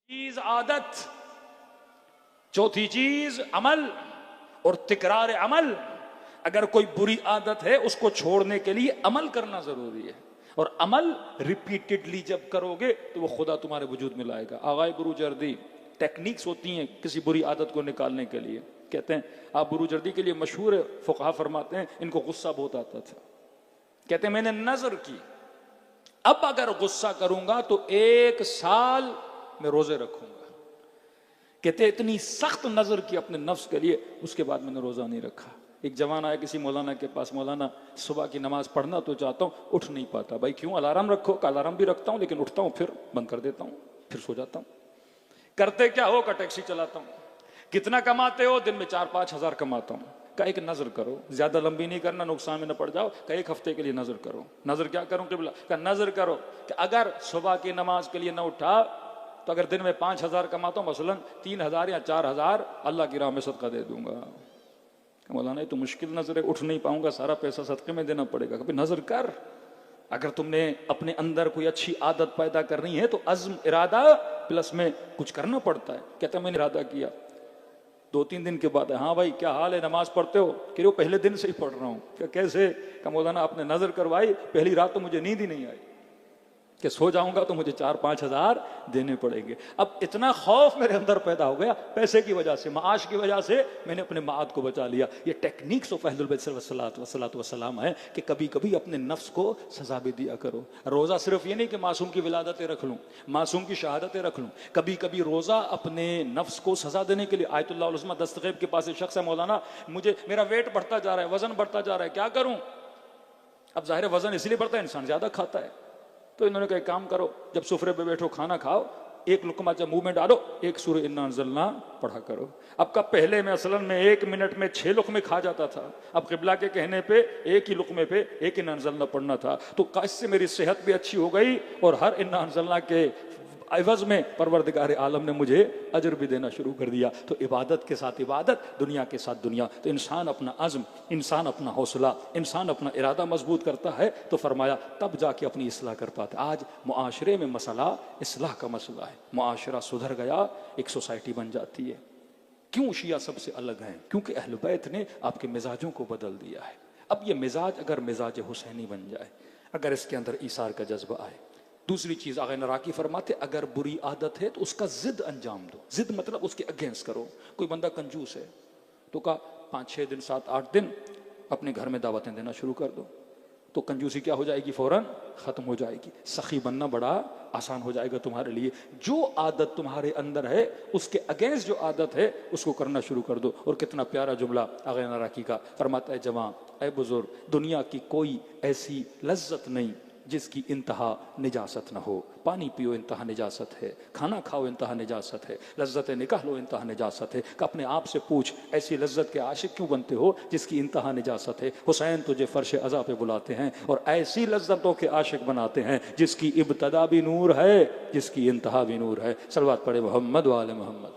चीज आदत, चौथी चीज अमल और तिकरार अमल। अगर कोई बुरी आदत है उसको छोड़ने के लिए अमल करना जरूरी है, और अमल रिपीटेडली जब करोगे तो वो खुदा तुम्हारे वजूद में लाएगा। आगाए बुरूजर्दी टेक्निक्स होती हैं किसी बुरी आदत को निकालने के लिए। कहते हैं आप बुरूजर्दी के लिए मशहूर है, फुकहा फरमाते हैं इनको गुस्सा बहुत आता था। कहते हैं मैंने नजर की अब अगर गुस्सा करूंगा तो 1 साल में रोजे रखूंगा। कहते इतनी सख्त नजर की अपने नफ्स के लिए, उसके बाद मैंने रोजा नहीं रखा। एक जवान आया किसी मौलाना के पास, मौलाना सुबह की नमाज पढ़ना तो चाहता हूं, उठ नहीं पाता। भाई क्यों? अलार्म रखो। का अलार्म भी रखता हूं लेकिन उठता हूं फिर बंद कर देता हूं, फिर सो जाता हूं। करते क्या हो? का टैक्सी चलाता हूं। कितना कमाते हो? दिन में 4-5 हजार कमाता हूं। का एक नजर करो, ज्यादा लंबी नहीं करना, नुकसान में न पड़ जाओ। का 1 हफ्ते के लिए नजर करो। नजर क्या करूं? किबला का नजर करो कि अगर सुबह की नमाज के लिए न उठा तो अगर दिन में 5 हजार कमाता हूं, मसलन 3 हजार या 4 हजार अल्लाह की राह में सदका दे दूंगा। मौलाना ये तो मुश्किल नजर है, उठ नहीं पाऊंगा, सारा पैसा सदके में देना पड़ेगा। कभी नजर कर। अगर तुमने अपने अंदर कोई अच्छी आदत पैदा करनी है तो अज़्म, इरादा प्लस में कुछ करना पड़ता है। कहता मैंने इरादा किया, 2-3 दिन के बाद हाँ भाई क्या हाल है, नमाज पढ़ते हो? कि वो पहले दिन से ही पढ़ रहा हूँ। क्या कैसे? का मौलाना आपने नजर करवाई, पहली रात तो मुझे नींद ही नहीं आई कि सो जाऊंगा तो मुझे 4-5 हजार देने पड़ेंगे। अब इतना खौफ मेरे अंदर पैदा हो गया, पैसे की वजह से, माश की वजह से मैंने अपने माद को बचा लिया। ये टेक्निक्स ऑफ अहलुल बैत सल्लल्लाहु है कि कभी कभी अपने नफ्स को सजा भी दिया करो। रोजा सिर्फ ये नहीं कि मासूम की विलादतें रख लूं, मासूम की शहादतें रख लूं। कभी कभी रोजा अपने नफ्स को सजा देने के लिए। आयतुल्लाह उल उज़्मा दस्तगीब के पास एक शख्स है, मौलाना मुझे मेरा वेट बढ़ता जा रहा है, वजन बढ़ता जा रहा है, क्या करूं? अब जाहिर है वजन इसलिए बढ़ता है इंसान ज्यादा खाता है। तो इन्होंने कहा काम करो, जब सुफरे पे बैठो खाना खाओ, 1 लुकमा जब मुंह में डालो, 1 सूरह इन्ना अंज़लना पढ़ा करो। अब का पहले में असलन में 1 मिनट में 6 लुकमे खा जाता था। अब क़िबला के कहने पे 1 ही लुकमे पे 1 इन्ना अंज़लना पढ़ना था। तो इससे मेरी सेहत भी अच्छी हो गई और हर इन्ना अंज़लना के एवज में परवरदिगार आलम ने मुझे अजर भी देना शुरू कर दिया। तो इबादत के साथ इबादत, दुनिया के साथ दुनिया। तो इंसान अपना अज़्म, इंसान अपना हौसला, इंसान अपना इरादा मजबूत करता है तो फरमाया तब जाके अपनी इस्लाह कर पाता। आज मुआशरे में मसला इस्लाह का मसला है। मुआशरा सुधर गया, एक सोसाइटी बन जाती है। क्यों शिया सबसे अलग हैं? क्योंकि अहल बैत ने आपके मिजाजों को बदल दिया है। अब ये मिजाज अगर मिजाज हुसैनी बन जाए, अगर इसके अंदर ईसार का जज्बा आए। दूसरी चीज आगे नराकी फरमाते अगर बुरी आदत है तो उसका जिद अंजाम दो। जिद मतलब उसके अगेंस्ट करो। कोई बंदा कंजूस है तो कहा 5-6 दिन 7-8 दिन अपने घर में दावतें देना शुरू कर दो, तो कंजूसी क्या हो जाएगी? फौरन खत्म हो जाएगी। सखी बनना बड़ा आसान हो जाएगा तुम्हारे लिए। जो आदत तुम्हारे अंदर है उसके अगेंस्ट जो आदत है उसको करना शुरू कर दो। और कितना प्यारा जुमला आगे नराकी का फरमाता है, जवां ऐ बुजुर्ग, दुनिया की कोई ऐसी लज्जत नहीं जिसकी इंतहा निजासत न हो। पानी पियो इंतहा निजासत है, खाना खाओ इंतहा निजासत है, लज्जत निकाह लो इंतहा निजासत है। कि अपने आप से पूछ ऐसी लज्जत के आशिक क्यों बनते हो जिसकी इंतहा निजासत है। हुसैन तुझे फर्श अज़ा पे बुलाते हैं और ऐसी लज्जतों के आशिक बनाते हैं जिसकी इब्तदा भी नूर है, जिसकी इंतहा भी नूर है। सलवात पढ़े मोहम्मद व आले मोहम्मद।